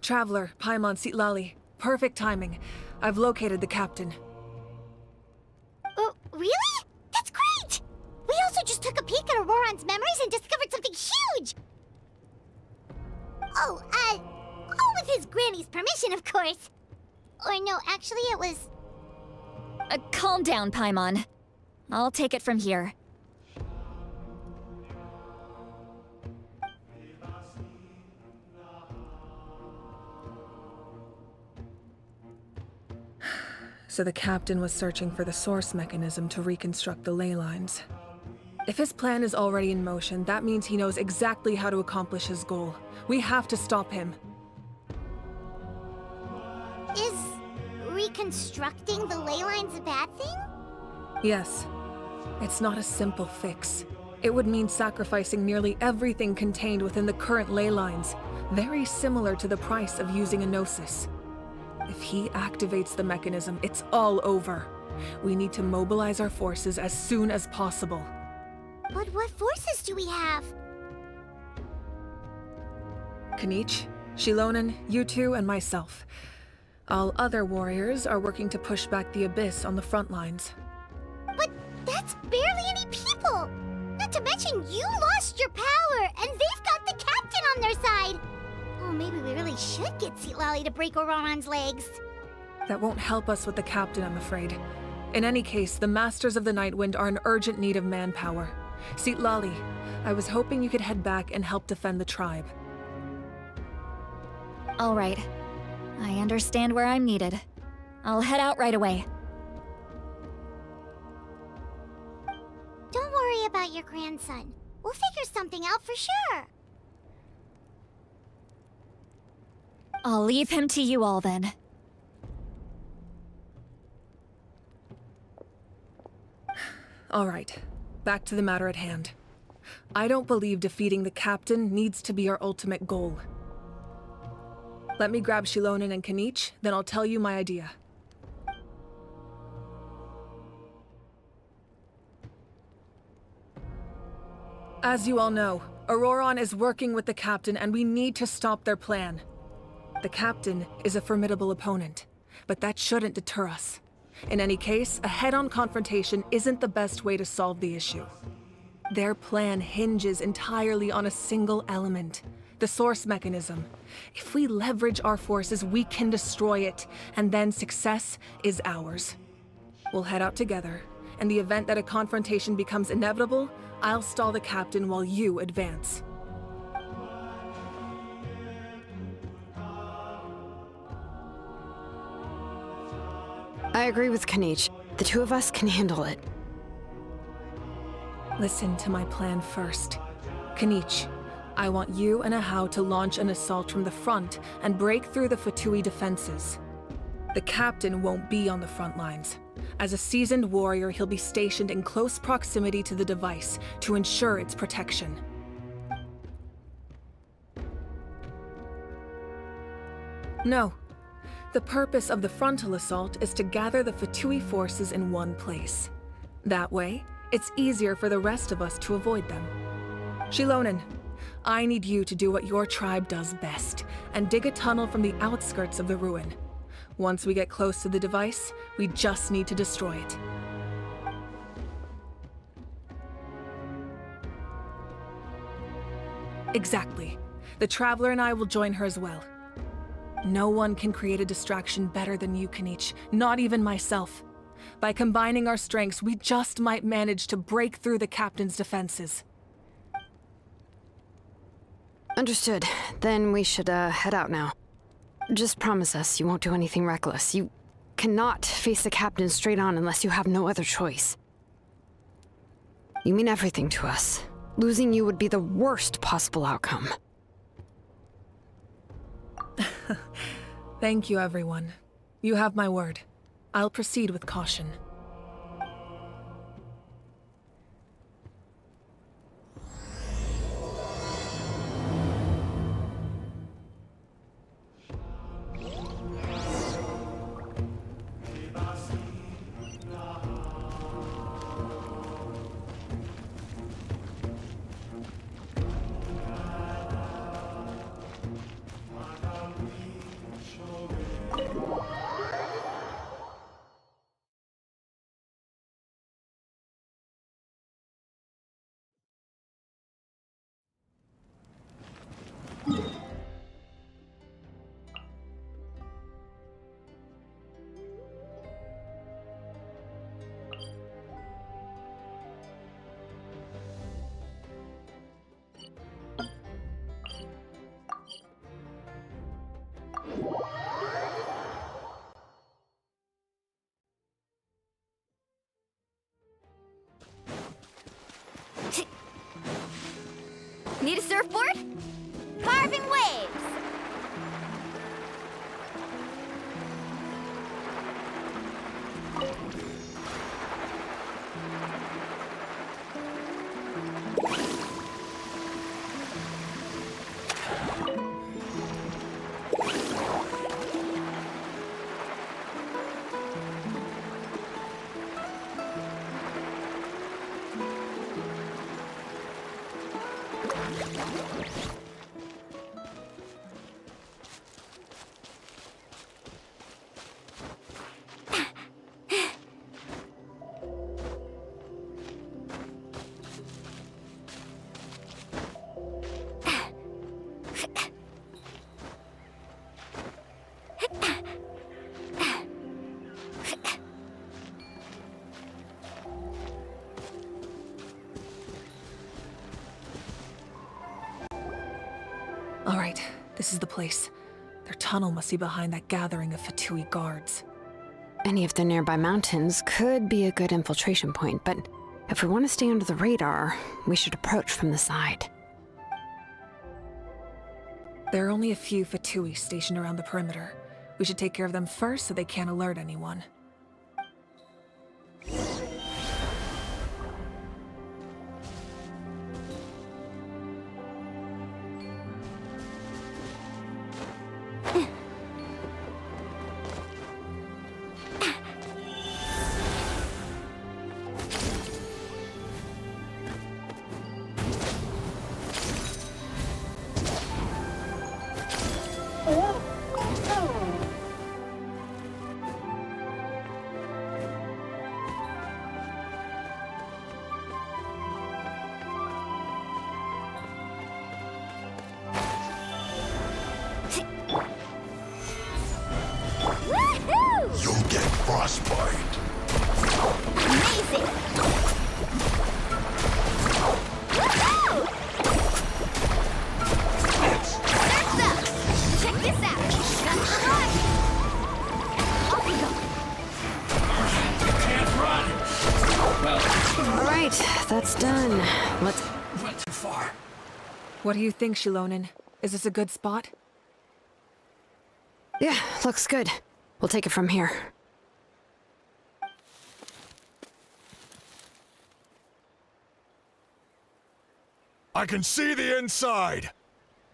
Traveler, Paimon Sitlali. Perfect timing. I've located the captain. Oh, really? That's great! We also just took a peek at Auroron's memories and discovered something huge! Oh, all with his granny's permission, of course. Or no, actually it was... Calm down, Paimon. I'll take it from here. So the captain was searching for the source mechanism to reconstruct the ley lines. If his plan is already in motion, that means he knows exactly how to accomplish his goal. We have to stop him. Is reconstructing the ley lines a bad thing? Yes. It's not a simple fix. It would mean sacrificing nearly everything contained within the current ley lines, very similar to the price of using a gnosis. If he activates the mechanism, it's all over. We need to mobilize our forces as soon as possible. But what forces do we have? Kanich, Shilonen, you two, and myself. All other warriors are working to push back the Abyss on the front lines. But that's barely any people! Not to mention you lost your power, and they've got the captain on their side! Oh, maybe we really should get Sitlali to break Auroron's legs. That won't help us with the captain, I'm afraid. In any case, the Masters of the Nightwind are in urgent need of manpower. Sitlali, I was hoping you could head back and help defend the tribe. All right. I understand where I'm needed. I'll head out right away. Don't worry about your grandson. We'll figure something out for sure. I'll leave him to you all then. All right. Back to the matter at hand. I don't believe defeating the captain needs to be our ultimate goal. Let me grab Shilonen and Kanich, then I'll tell you my idea. As you all know, Auroron is working with the captain and we need to stop their plan. The captain is a formidable opponent, but that shouldn't deter us. In any case, a head-on confrontation isn't the best way to solve the issue. Their plan hinges entirely on a single element, the source mechanism. If we leverage our forces, we can destroy it, and then success is ours. We'll head out together. In the event that a confrontation becomes inevitable, I'll stall the captain while you advance. I agree with Kanich. The two of us can handle it. Listen to my plan first. Kanich, I want you and Ahau to launch an assault from the front and break through the Fatui defenses. The captain won't be on the front lines. As a seasoned warrior, he'll be stationed in close proximity to the device to ensure its protection. No. The purpose of the frontal assault is to gather the Fatui forces in one place. That way, it's easier for the rest of us to avoid them. Shilonen, I need you to do what your tribe does best, and dig a tunnel from the outskirts of the ruin. Once we get close to the device, we just need to destroy it. Exactly. The Traveler and I will join her as well. No one can create a distraction better than you, Kanich, not even myself. By combining our strengths, we just might manage to break through the captain's defenses. Understood. Then we should, head out now. Just promise us you won't do anything reckless. You cannot face the captain straight on unless you have no other choice. You mean everything to us. Losing you would be the worst possible outcome. Thank you, everyone. You have my word. I'll proceed with caution. Need a surfboard? Carving waves! All right, this is the place. Their tunnel must be behind that gathering of Fatui guards. Any of the nearby mountains could be a good infiltration point, but if we want to stay under the radar, we should approach from the side. There are only a few Fatui stationed around the perimeter. We should take care of them first so they can't alert anyone. Woohoo! You'll get frostbite. Amazing! Woohoo! Surf's up! Check this out! That's the one! Off we go! Can't run! Well, All right, that's done. Let's... went too far. What do you think, Shilonin? Is this a good spot? Yeah, looks good. We'll take it from here. I can see the inside.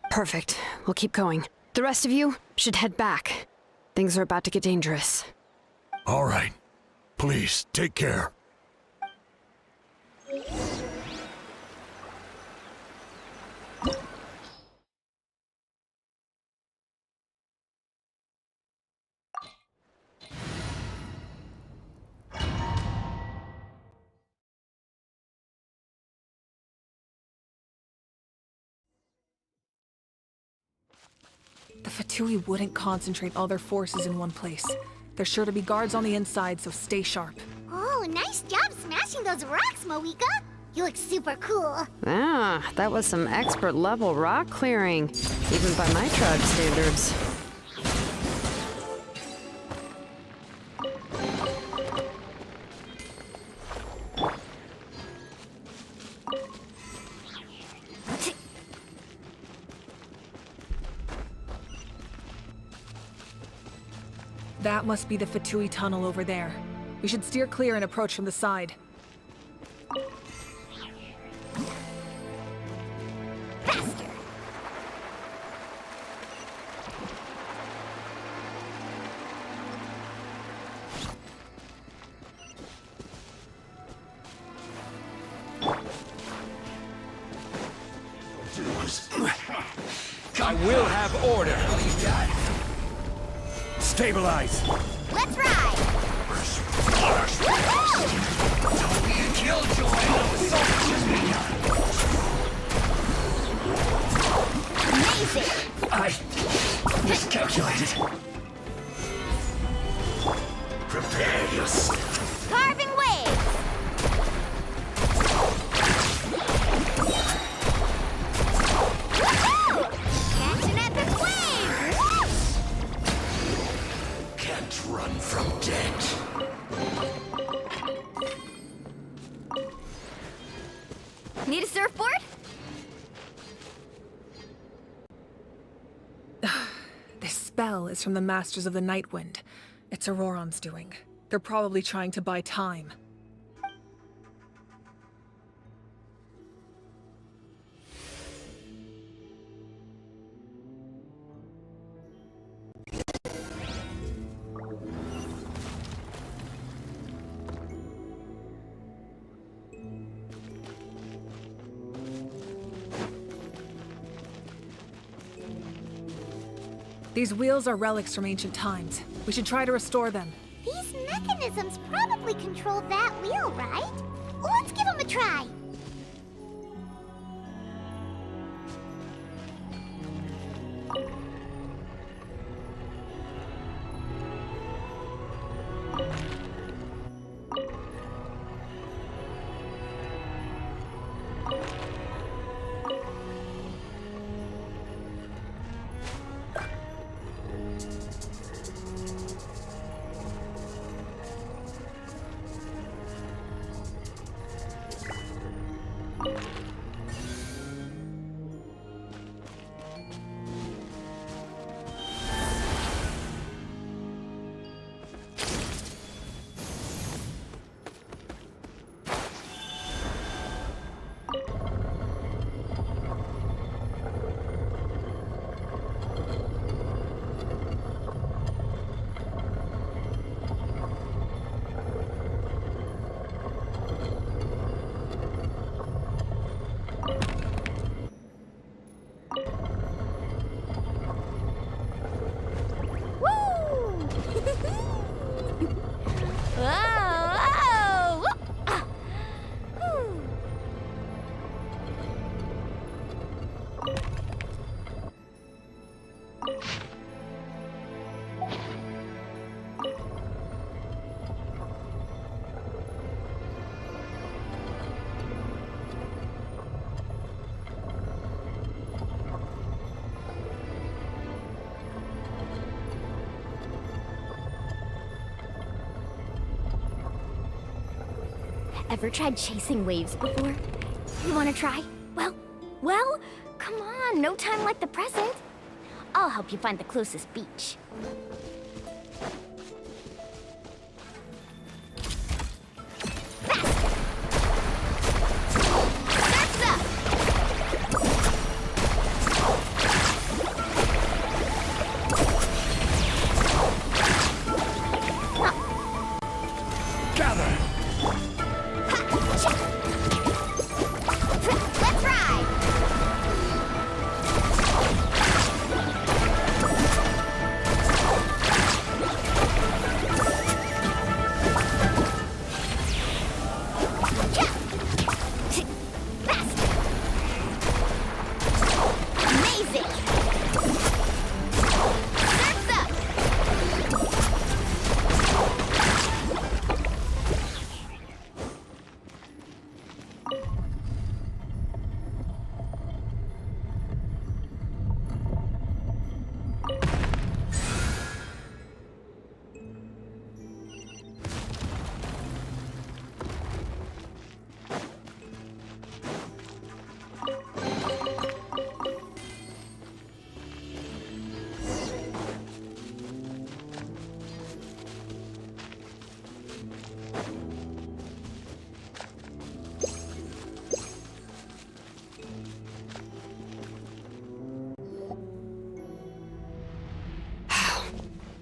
Perfect. We'll keep going. The rest of you should head back. Things are about to get dangerous. All right. Please, take care. The Fatui wouldn't concentrate all their forces in one place. There's sure to be guards on the inside, so stay sharp. Oh, nice job smashing those rocks, Moeka! You look super cool. Ah, that was some expert level rock clearing, even by my tribe standards. That must be the Fatui tunnel over there. We should steer clear and approach from the side. Faster! I will have order. Stabilize. Let's ride! Don't be a killjoy. Amazing! I miscalculated. Prepare yourself. Carving waves! Woohoo! Catch an epic wave! Can't run from death. Need a surfboard? spell is from the Masters of the Nightwind. It's Auroron's doing. They're probably trying to buy time. These wheels are relics from ancient times. We should try to restore them. These mechanisms probably control that wheel, right? Let's give them a try. Ever tried chasing waves before? You wanna try? Well, come on, no time like the present. I'll help you find the closest beach.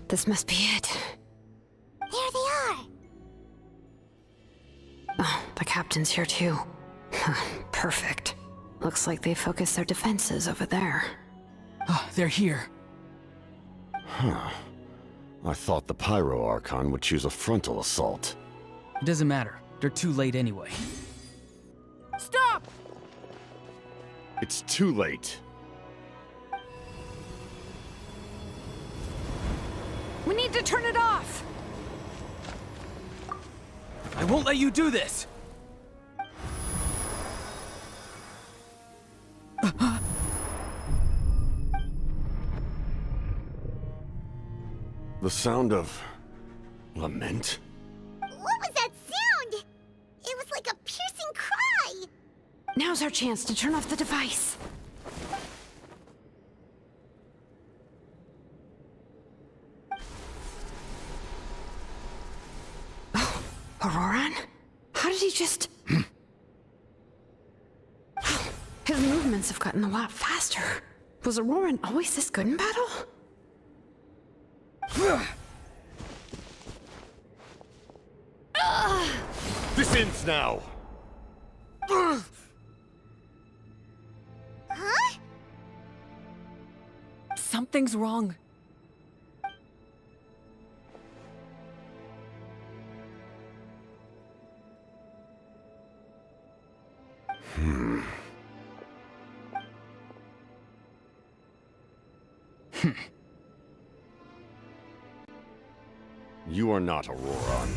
This must be it. There they are. Oh, the captain's here too. Perfect. Looks like they focused their defenses over there. Oh, they're here. Huh. I thought the Pyro Archon would choose a frontal assault. It doesn't matter. They're too late anyway. Stop! It's too late. We need to turn it off! I won't let you do this! The sound of lament? What was that sound? It was like a piercing cry. Now's our chance to turn off the device. Auroran? How did he just... His movements have gotten a lot faster. Was Auroran always this good in battle? This ends now! Huh? Something's wrong. You are not Auroran.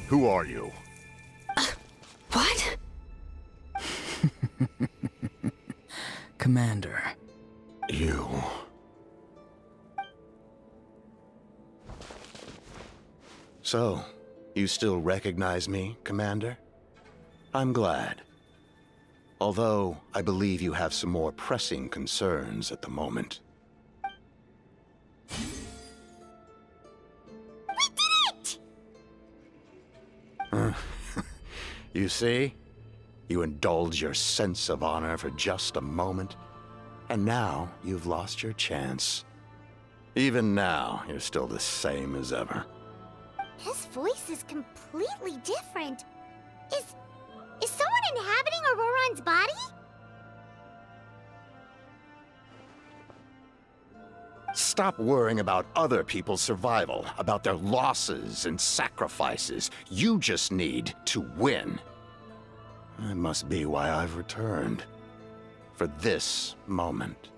Who are you? What? Commander. You... So, you still recognize me, Commander? I'm glad. Although, I believe you have some more pressing concerns at the moment. We did it! You see? You indulge your sense of honor for just a moment, and now you've lost your chance. Even now, you're still the same as ever. His voice is completely different. Is someone inhabiting Auroran's body? Stop worrying about other people's survival, about their losses and sacrifices. You just need to win. That must be why I've returned. For this moment.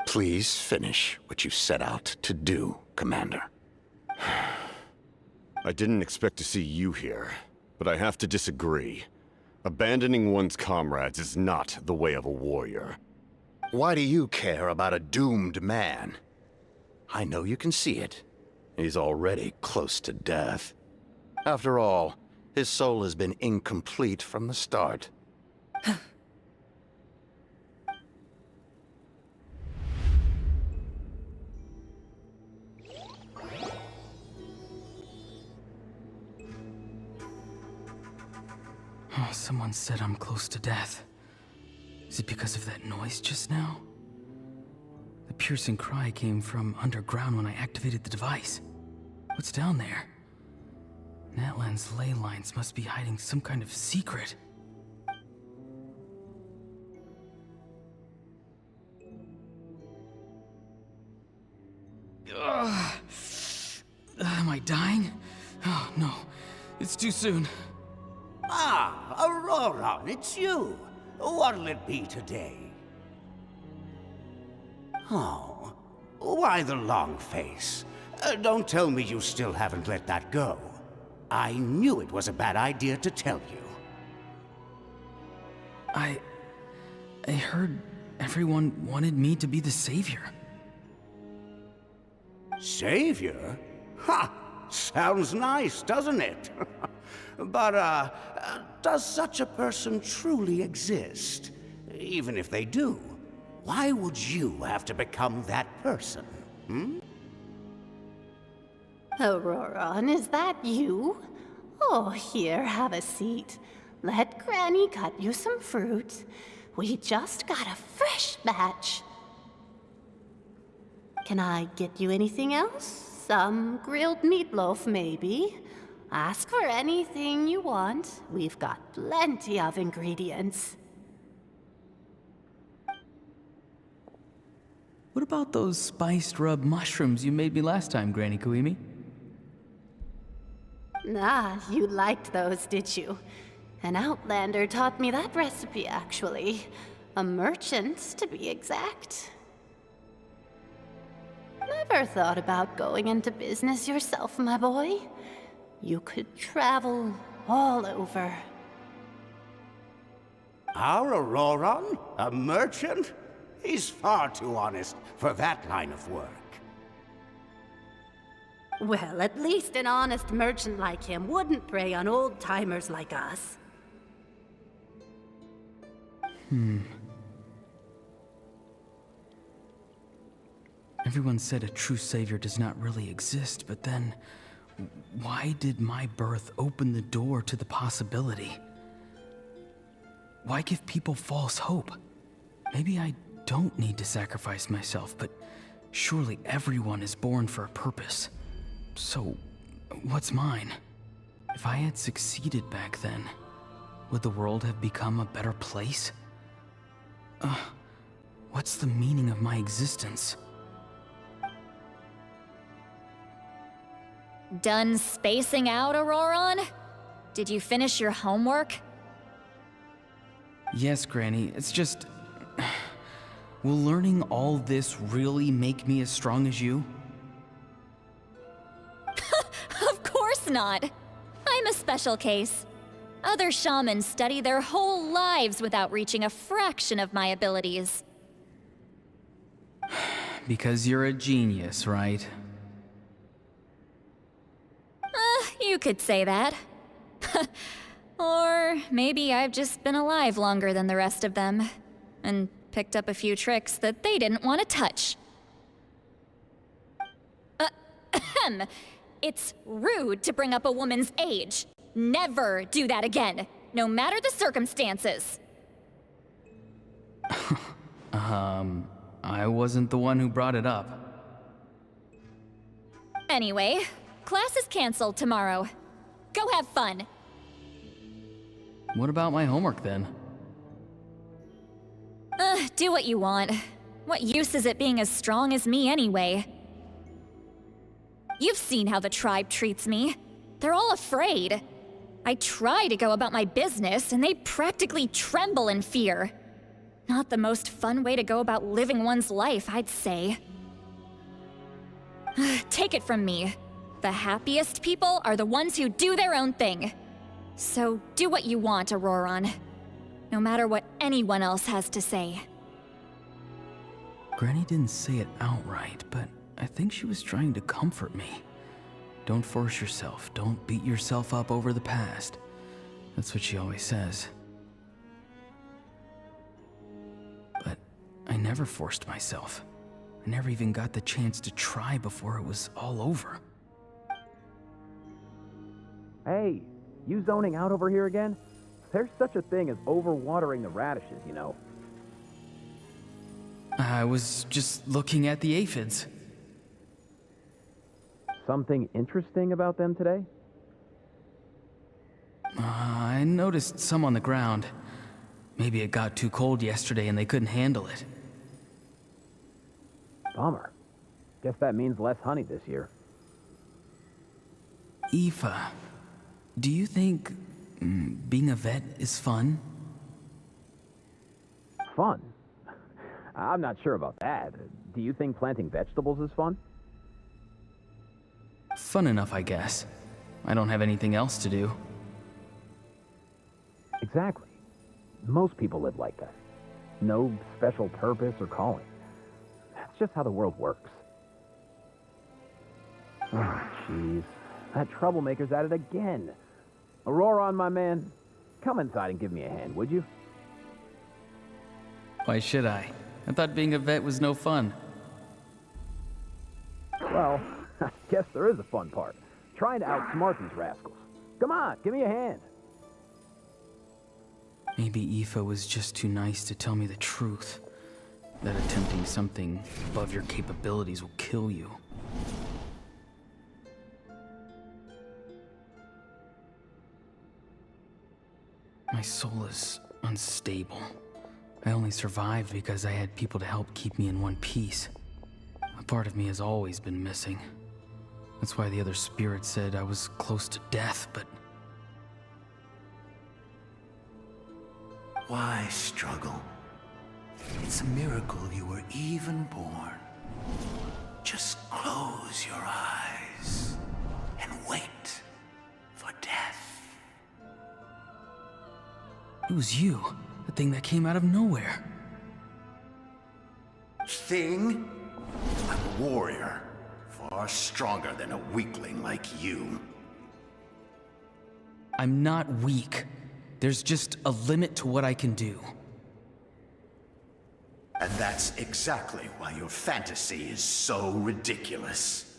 Please finish what you set out to do, Commander. I didn't expect to see you here, but I have to disagree. Abandoning one's comrades is not the way of a warrior. Why do you care about a doomed man? I know you can see it. He's already close to death. After all, his soul has been incomplete from the start. Oh, someone said I'm close to death. Is it because of that noise just now? The piercing cry came from underground when I activated the device. What's down there? Natlan's ley lines must be hiding some kind of secret. Am I dying? Oh, no. It's too soon. Ah, Auroran, it's you. What'll it be today? Oh, why the long face? Don't tell me you still haven't let that go. I knew it was a bad idea to tell you. I heard everyone wanted me to be the savior. Savior? Ha! Sounds nice, doesn't it? But, does such a person truly exist? Even if they do, why would you have to become that person? Auroran, is that you? Oh, here, have a seat. Let Granny cut you some fruit. We just got a fresh batch. Can I get you anything else? Some grilled meatloaf, maybe? Ask for anything you want. We've got plenty of ingredients. What about those spiced rub mushrooms you made me last time, Granny Kuimi? Ah, you liked those, did you? An outlander taught me that recipe, actually. A merchant, to be exact. Never thought about going into business yourself, my boy? You could travel all over. Our Auroran? A merchant? He's far too honest for that line of work. Well, at least an honest merchant like him wouldn't prey on old-timers like us. Everyone said a true savior does not really exist, but then, Why did my birth open the door to the possibility? Why give people false hope? Maybe I don't need to sacrifice myself, but surely everyone is born for a purpose. So, what's mine? If I had succeeded back then, would the world have become a better place? What's the meaning of my existence? Done spacing out, Auroron? Did you finish your homework? Yes, Granny, it's just... Will learning all this really make me as strong as you? Of course not! I'm a special case. Other shamans study their whole lives without reaching a fraction of my abilities. Because you're a genius, right? You could say that. Or maybe I've just been alive longer than the rest of them, and picked up a few tricks that they didn't want to touch. It's rude to bring up a woman's age. Never do that again, no matter the circumstances. I wasn't the one who brought it up. Anyway, class is canceled tomorrow. Go have fun. What about my homework then? Do what you want. What use is it being as strong as me anyway? You've seen how the tribe treats me. They're all afraid. I try to go about my business, and they practically tremble in fear. Not the most fun way to go about living one's life, I'd say. Take it from me. The happiest people are the ones who do their own thing. So do what you want, Auroron. No matter what anyone else has to say. Granny didn't say it outright, but I think she was trying to comfort me. Don't force yourself. Don't beat yourself up over the past. That's what she always says. But I never forced myself. I never even got the chance to try before it was all over. Hey, you zoning out over here again? There's such a thing as overwatering the radishes, you know. I was just looking at the aphids. Something interesting about them today? I noticed some on the ground. Maybe it got too cold yesterday and they couldn't handle it. Bummer. Guess that means less honey this year. Aoife, do you think being a vet is fun? Fun? I'm not sure about that. Do you think planting vegetables is fun? Fun enough, I guess. I don't have anything else to do. Exactly. Most people live like that. No special purpose or calling. That's just how the world works. Oh, jeez. That troublemaker's at it again. Auroron, my man, come inside and give me a hand, would you? Why should I? I thought being a vet was no fun. Well, I guess there is a fun part. Trying to outsmart these rascals. Come on, give me a hand. Maybe Aoife was just too nice to tell me the truth. That attempting something above your capabilities will kill you. My soul is unstable. I only survived because I had people to help keep me in one piece. A part of me has always been missing. That's why the other spirits said I was close to death, but... Why struggle? It's a miracle you were even born. Just close your eyes and wait for death. It was you, the thing that came out of nowhere. Thing? I'm a warrior. Far stronger than a weakling like you. I'm not weak. There's just a limit to what I can do. And that's exactly why your fantasy is so ridiculous.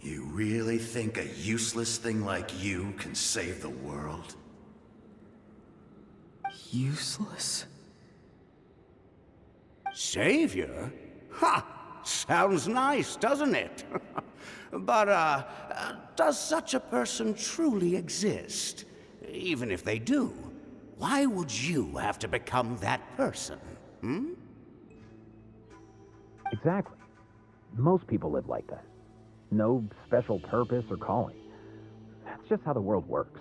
You really think a useless thing like you can save the world? Useless? Savior? Ha! Sounds nice, doesn't it? But, does such a person truly exist? Even if they do, why would you have to become that person? Hmm? Exactly. Most people live like that. No special purpose or calling. That's just how the world works.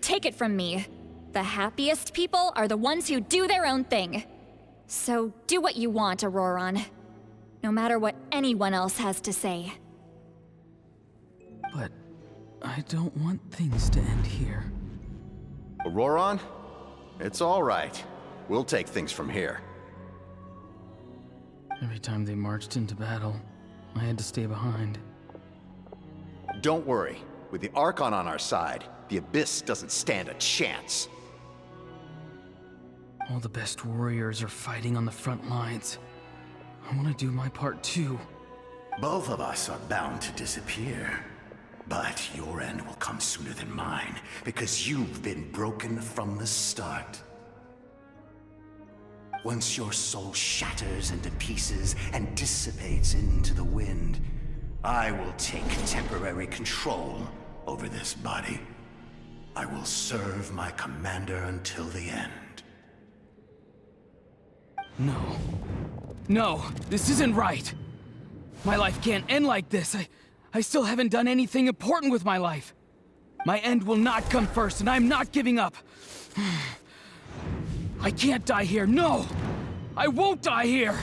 Take it from me. The happiest people are the ones who do their own thing. So do what you want, Auroron. No matter what anyone else has to say. But I don't want things to end here. Auroron? It's all right. We'll take things from here. Every time they marched into battle, I had to stay behind. Don't worry. With the Archon on our side, the Abyss doesn't stand a chance. All the best warriors are fighting on the front lines. I want to do my part too. Both of us are bound to disappear. But your end will come sooner than mine, because you've been broken from the start. Once your soul shatters into pieces and dissipates into the wind, I will take temporary control over this body. I will serve my commander until the end. No. No, this isn't right. My life can't end like this. I still haven't done anything important with my life. My end will not come first, and I'm not giving up. I can't die here, no! I won't die here!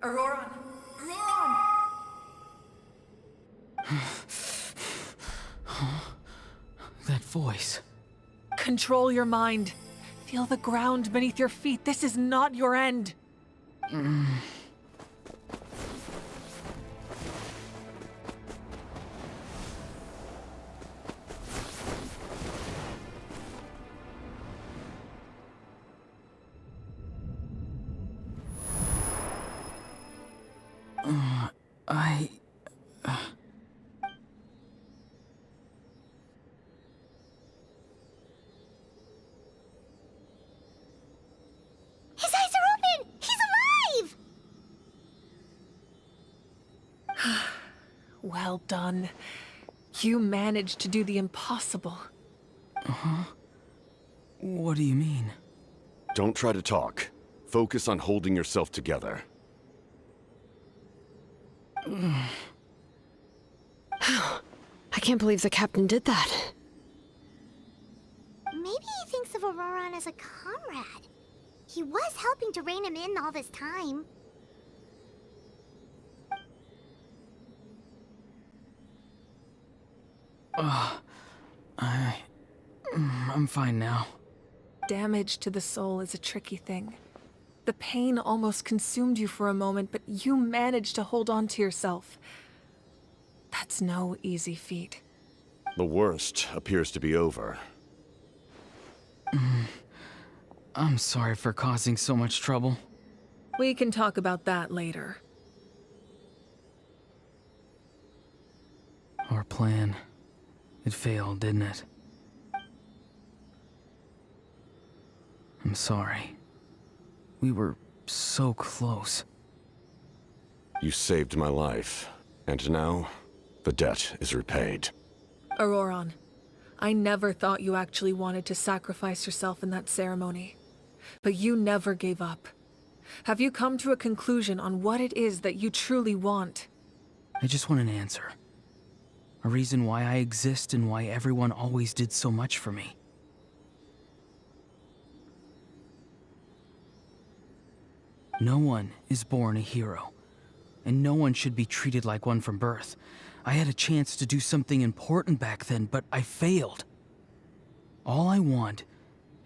Auroron! Auroron! That voice. Control your mind. Feel the ground beneath your feet. This is not your end. His eyes are open! He's alive! Well done. You managed to do the impossible. What do you mean? Don't try to talk. Focus on holding yourself together. I can't believe the captain did that. Maybe he thinks of Auroron as a comrade. He was helping to rein him in all this time. I'm fine now. Damage to the soul is a tricky thing. The pain almost consumed you for a moment, but you managed to hold on to yourself. That's no easy feat. The worst appears to be over. I'm sorry for causing so much trouble. We can talk about that later. Our plan. It failed, didn't it? I'm sorry. We were so close. You saved my life, and now the debt is repaid. Auroron, I never thought you actually wanted to sacrifice yourself in that ceremony. But you never gave up. Have you come to a conclusion on what it is that you truly want? I just want an answer. A reason why I exist and why everyone always did so much for me. No one is born a hero, and no one should be treated like one from birth. I had a chance to do something important back then, but I failed. All I want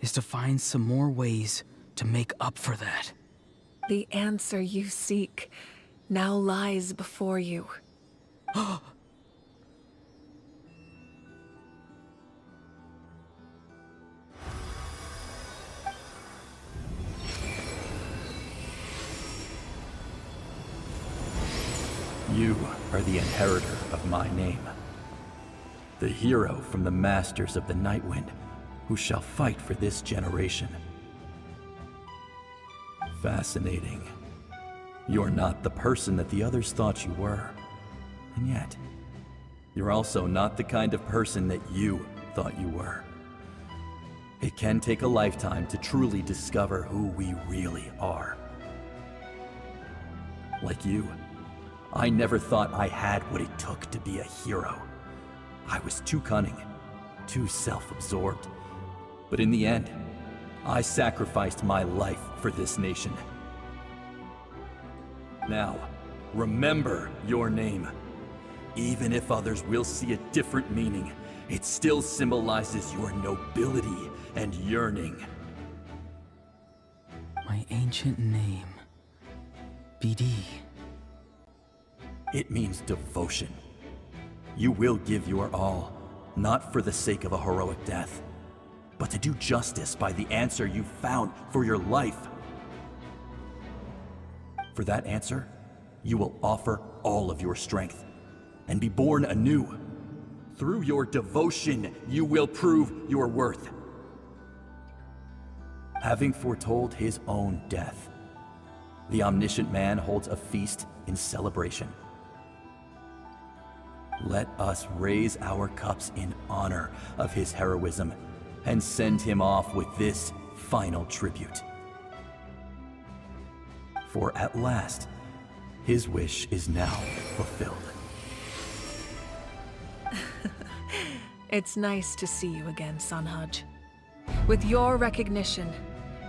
is to find some more ways to make up for that. The answer you seek now lies before you. You are the inheritor of my name. The hero from the masters of the Nightwind, who shall fight for this generation. Fascinating. You're not the person that the others thought you were. And yet, you're also not the kind of person that you thought you were. It can take a lifetime to truly discover who we really are. Like you, I never thought I had what it took to be a hero. I was too cunning, too self-absorbed. But in the end, I sacrificed my life for this nation. Now, remember your name. Even if others will see a different meaning, it still symbolizes your nobility and yearning. My ancient name. BD. It means devotion. You will give your all, not for the sake of a heroic death, but to do justice by the answer you found for your life. For that answer, you will offer all of your strength and be born anew. Through your devotion, you will prove your worth. Having foretold his own death, the omniscient man holds a feast in celebration. Let us raise our cups in honor of his heroism and send him off with this final tribute. For at last, his wish is now fulfilled. It's nice to see you again, Sanhaj. With your recognition,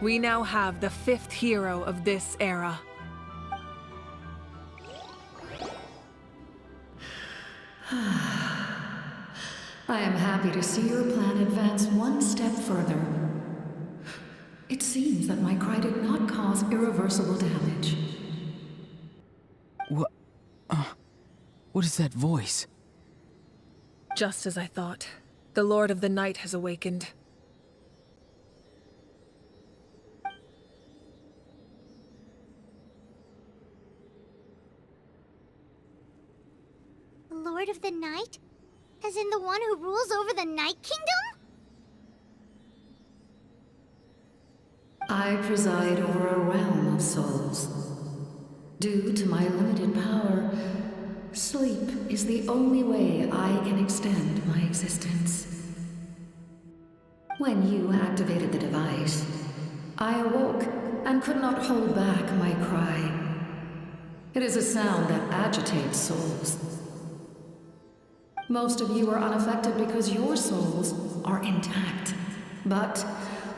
we now have the 5th hero of this era. I am happy to see your plan advance one step further. It seems that my cry did not cause irreversible damage. What is that voice? Just as I thought. The Lord of the Night has awakened. The Lord of the Night? As in the one who rules over the Night Kingdom? I preside over a realm of souls. Due to my limited power, sleep is the only way I can extend my existence. When you activated the device, I awoke and could not hold back my cry. It is a sound that agitates souls. Most of you are unaffected because your souls are intact. But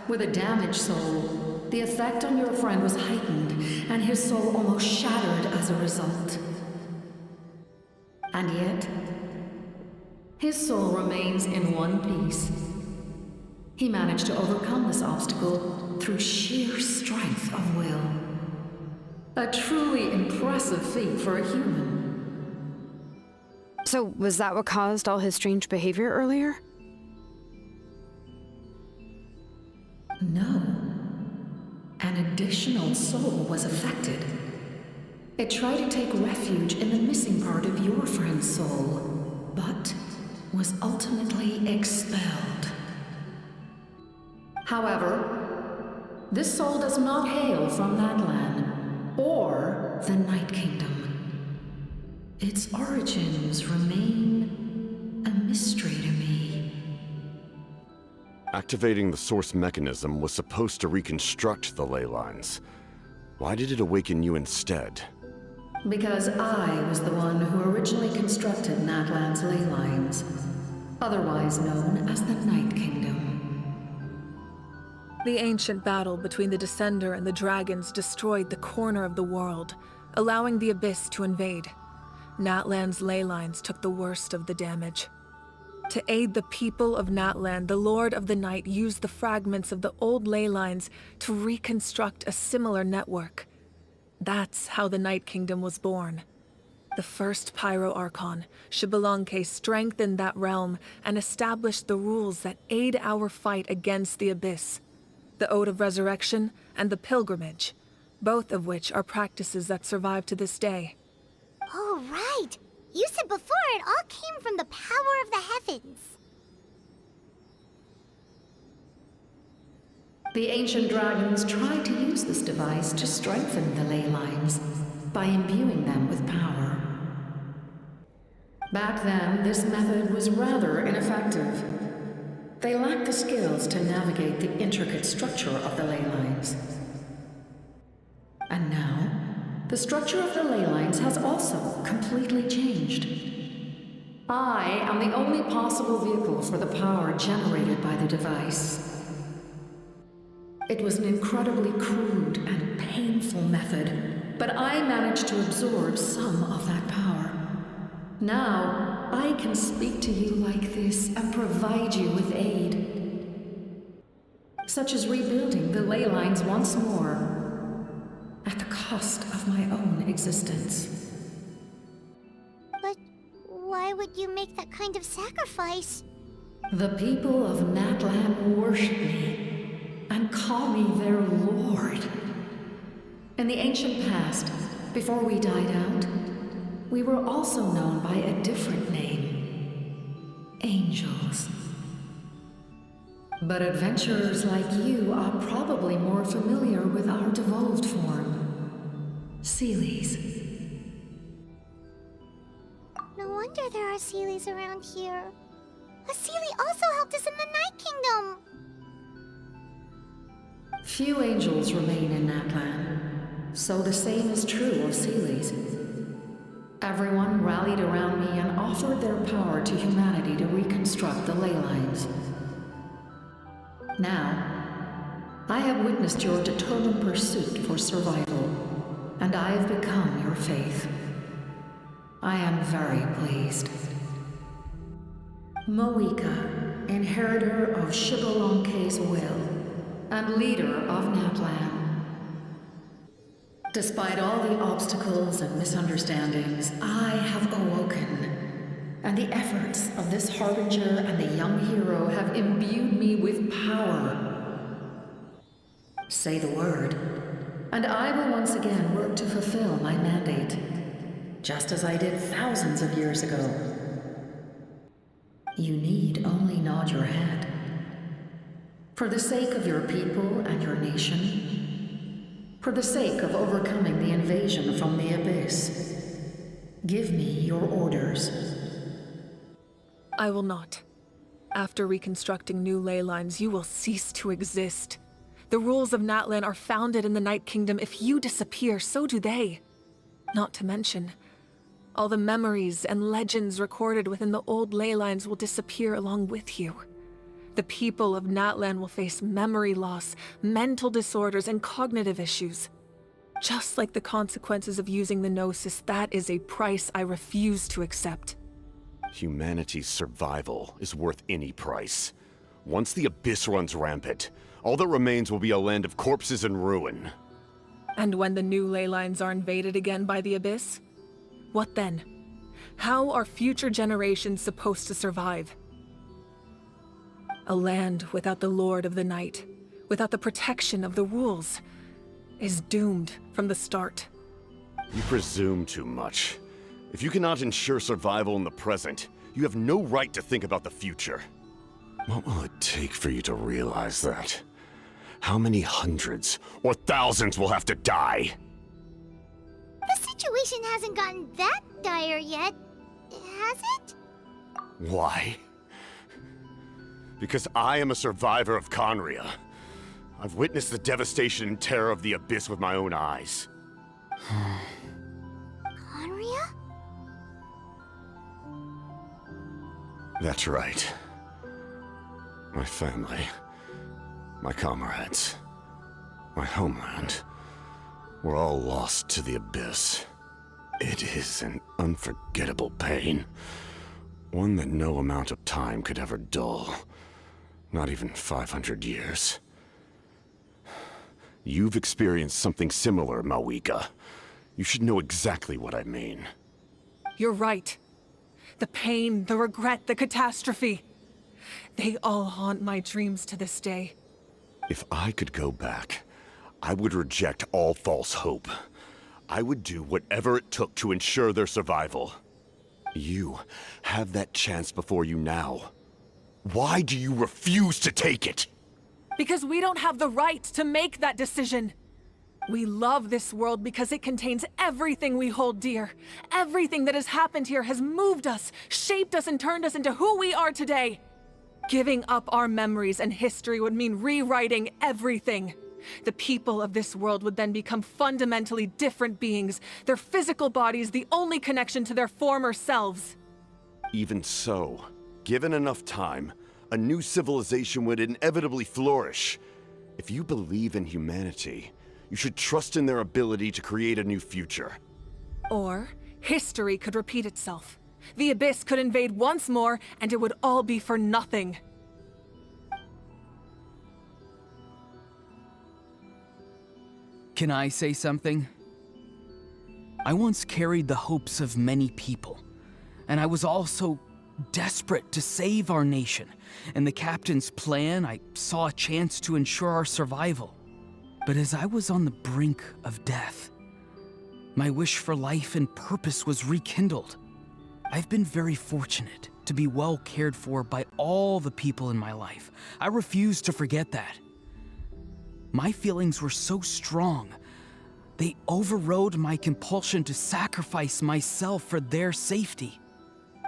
with a damaged soul, the effect on your friend was heightened, and his soul almost shattered as a result. And yet, his soul remains in one piece. He managed to overcome this obstacle through sheer strength of will. A truly impressive feat for a human. So, was that what caused all his strange behavior earlier? No. An additional soul was affected. It tried to take refuge in the missing part of your friend's soul, but was ultimately expelled. However, this soul does not hail from that land, or the Night Kingdom. Its origins remain a mystery to me. Activating the source mechanism was supposed to reconstruct the ley lines. Why did it awaken you instead? Because I was the one who originally constructed Natlan's ley lines, otherwise known as the Night Kingdom. The ancient battle between the Descender and the dragons destroyed the corner of the world, allowing the Abyss to invade. Natlan's ley lines took the worst of the damage. To aid the people of Natlan, the Lord of the Night used the fragments of the old ley lines to reconstruct a similar network. That's how the Night Kingdom was born. The first Pyro Archon, Xbalanque, strengthened that realm and established the rules that aid our fight against the Abyss. The Ode of Resurrection and the Pilgrimage, both of which are practices that survive to this day. Oh, Oh, right. You said before it all came from the power of the heavens. The ancient dragons tried to use this device to strengthen the ley lines by imbuing them with power. Back then, this method was rather ineffective. They lacked the skills to navigate the intricate structure of the ley lines. And now, the structure of the ley lines has also completely changed. I am the only possible vehicle for the power generated by the device. It was an incredibly crude and painful method, but I managed to absorb some of that power. Now, I can speak to you like this and provide you with aid, such as rebuilding the ley lines once more, at the cost of my own existence. But why would you make that kind of sacrifice? The people of Natlan worship me and call me their lord. In the ancient past, before we died out, we were also known by a different name: angels. But adventurers like you are probably more familiar with our devolved form, Seelies. No wonder there are Seelies around here. A Seelie also helped us in the Night Kingdom. Few angels remain in Natlan, so the same is true of Seelies. Everyone rallied around me and offered their power to humanity to reconstruct the ley lines. Now, I have witnessed your determined pursuit for survival, and I have become your faith. I am very pleased. Moika, inheritor of Shibalonke's will, and leader of Natlan. Despite all the obstacles and misunderstandings, I have awoken, and the efforts of this Harbinger and the young hero have imbued me with power. Say the word, and I will once again work to fulfill my mandate, just as I did thousands of years ago. You need only nod your head. For the sake of your people and your nation, for the sake of overcoming the invasion from the Abyss, give me your orders. I will not. After reconstructing new ley lines, you will cease to exist. The rules of Natlan are founded in the Night Kingdom. If you disappear, so do they. Not to mention, all the memories and legends recorded within the old ley lines will disappear along with you. The people of Natlan will face memory loss, mental disorders, and cognitive issues. Just like the consequences of using the Gnosis, that is a price I refuse to accept. Humanity's survival is worth any price. Once the Abyss runs rampant, all that remains will be a land of corpses and ruin. And when the new ley lines are invaded again by the Abyss? What then? How are future generations supposed to survive? A land without the Lord of the Night, without the protection of the rules, is doomed from the start. You presume too much. If you cannot ensure survival in the present, you have no right to think about the future. What will it take for you to realize that? How many hundreds or thousands will have to die? The situation hasn't gotten that dire yet, has it? Why? Because I am a survivor of Conria. I've witnessed the devastation and terror of the Abyss with my own eyes. Conria? That's right. My family, my comrades, my homeland, were all lost to the Abyss. It is an unforgettable pain. One that no amount of time could ever dull. Not even 500 years. You've experienced something similar, Mawika. You should know exactly what I mean. You're right. The pain, the regret, the catastrophe. They all haunt my dreams to this day. If I could go back, I would reject all false hope. I would do whatever it took to ensure their survival. You have that chance before you now. Why do you refuse to take it? Because we don't have the right to make that decision. We love this world because it contains everything we hold dear. Everything that has happened here has moved us, shaped us, and turned us into who we are today. Giving up our memories and history would mean rewriting everything. The people of this world would then become fundamentally different beings, their physical bodies the only connection to their former selves. Even so, given enough time, a new civilization would inevitably flourish. If you believe in humanity, you should trust in their ability to create a new future. Or, history could repeat itself. The Abyss could invade once more, and it would all be for nothing. Can I say something? I once carried the hopes of many people, and I was also desperate to save our nation. In the Captain's plan, I saw a chance to ensure our survival. But as I was on the brink of death, my wish for life and purpose was rekindled. I've been very fortunate to be well cared for by all the people in my life. I refuse to forget that. My feelings were so strong, they overrode my compulsion to sacrifice myself for their safety.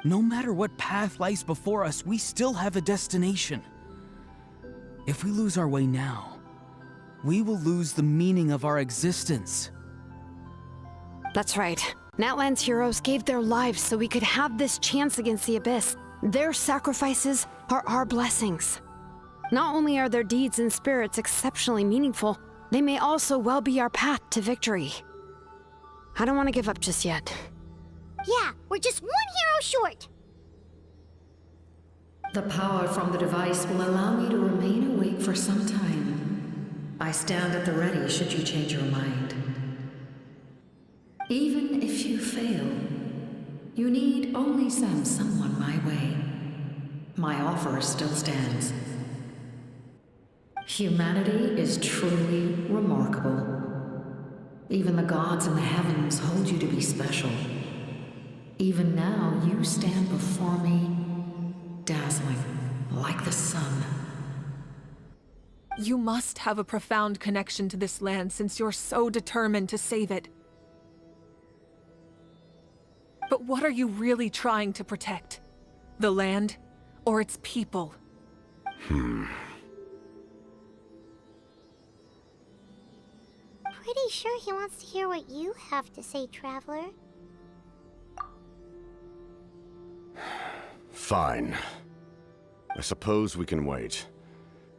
No matter what path lies before us, we still have a destination. If we lose our way now, we will lose the meaning of our existence. That's right. Natlan's heroes gave their lives so we could have this chance against the Abyss. Their sacrifices are our blessings. Not only are their deeds and spirits exceptionally meaningful, they may also well be our path to victory. I don't want to give up just yet. Yeah, we're just one hero short. The power from the device will allow me to remain awake for some time. I stand at the ready should you change your mind. Even if you fail, you need only send someone my way. My offer still stands. Humanity is truly remarkable. Even the gods in the heavens hold you to be special. Even now, you stand before me, dazzling like the sun. You must have a profound connection to this land since you're so determined to save it. But what are you really trying to protect? The land, or its people? Pretty sure he wants to hear what you have to say, Traveler. Fine. I suppose we can wait.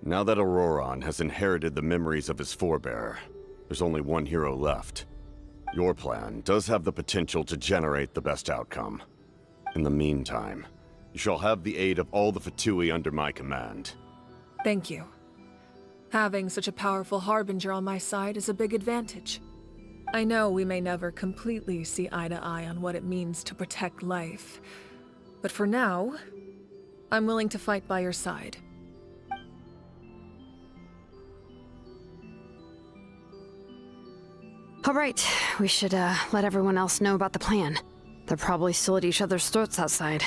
Now that Auroron has inherited the memories of his forebearer, there's only one hero left. Your plan does have the potential to generate the best outcome. In the meantime, you shall have the aid of all the Fatui under my command. Thank you. Having such a powerful harbinger on my side is a big advantage. I know we may never completely see eye to eye on what it means to protect life, but for now, I'm willing to fight by your side. All right, we should let everyone else know about the plan. They're probably still at each other's throats outside.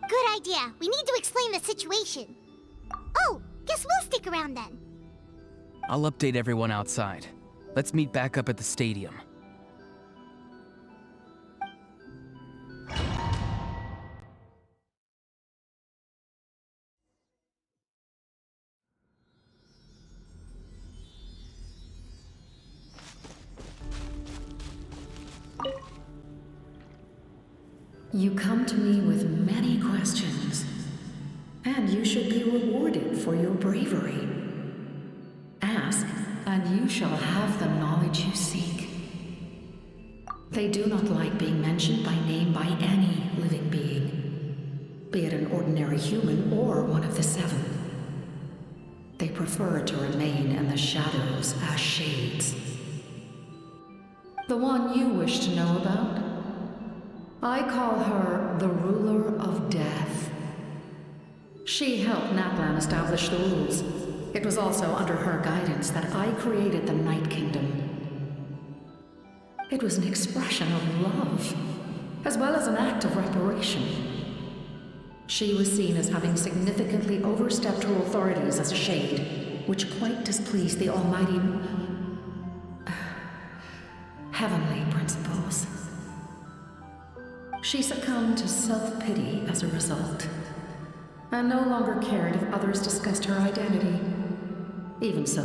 Good idea. We need to explain the situation. Oh, guess we'll stick around then. I'll update everyone outside. Let's meet back up at the stadium. You come to me with many questions, and you should be rewarded for your bravery. Ask, and you shall have the knowledge you seek. They do not like being mentioned by name by any living being, be it an ordinary human or one of the seven. They prefer to remain in the shadows as shades. The one you wish to know about? I call her the Ruler of Death. She helped Natlan establish the rules. It was also under her guidance that I created the Night Kingdom. It was an expression of love, as well as an act of reparation. She was seen as having significantly overstepped her authorities as a shade, which quite displeased the almighty heavenly principles. She succumbed to self-pity as a result, and no longer cared if others discussed her identity. Even so,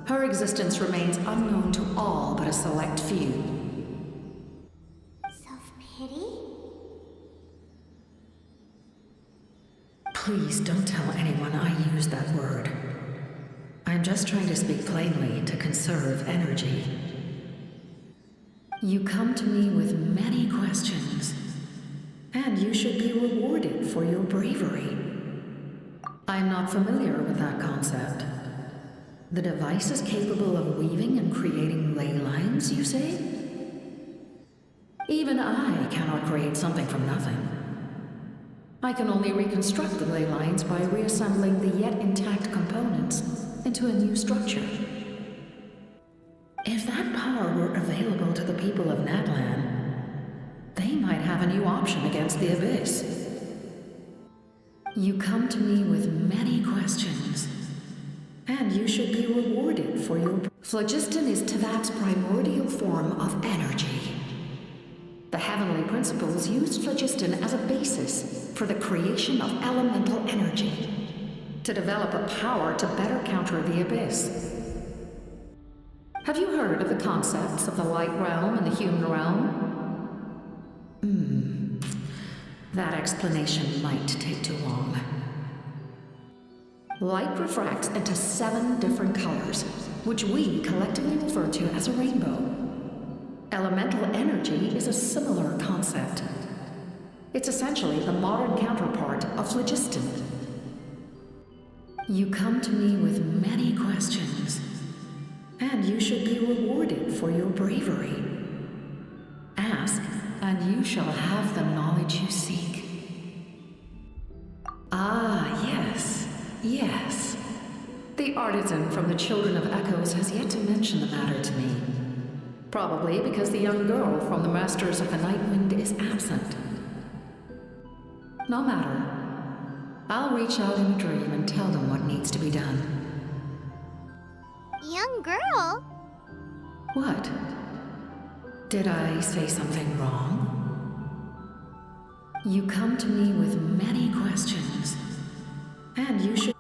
her existence remains unknown to all but a select few. Self-pity? Please don't tell anyone I used that word. I'm just trying to speak plainly to conserve energy. You come to me with many questions, and you should be rewarded for your bravery. I'm not familiar with that concept. The device is capable of weaving and creating ley lines, you say? Even I cannot create something from nothing. I can only reconstruct the ley lines by reassembling the yet intact components into a new structure. If that power were available to the people of Natlan, they might have a new option against the Abyss. You come to me with many questions, and you should be rewarded for your... Phlogiston is Teyvat's primordial form of energy. The heavenly principles used phlogiston as a basis for the creation of elemental energy, to develop a power to better counter the Abyss. Have you heard of the concepts of the light realm and the human realm? That explanation might take too long. Light refracts into 7 different colors, which we collectively refer to as a rainbow. Elemental energy is a similar concept. It's essentially the modern counterpart of phlogiston. You come to me with many questions, and you should be rewarded for your bravery. Ask, and you shall have the knowledge you seek. Ah, yes, yes. The artisan from the Children of Echoes has yet to mention the matter to me. Probably because the young girl from the Masters of the Nightwind is absent. No matter. I'll reach out in a dream and tell them what needs to be done. Young girl? What? Did I say something wrong? You come to me with many questions, and you should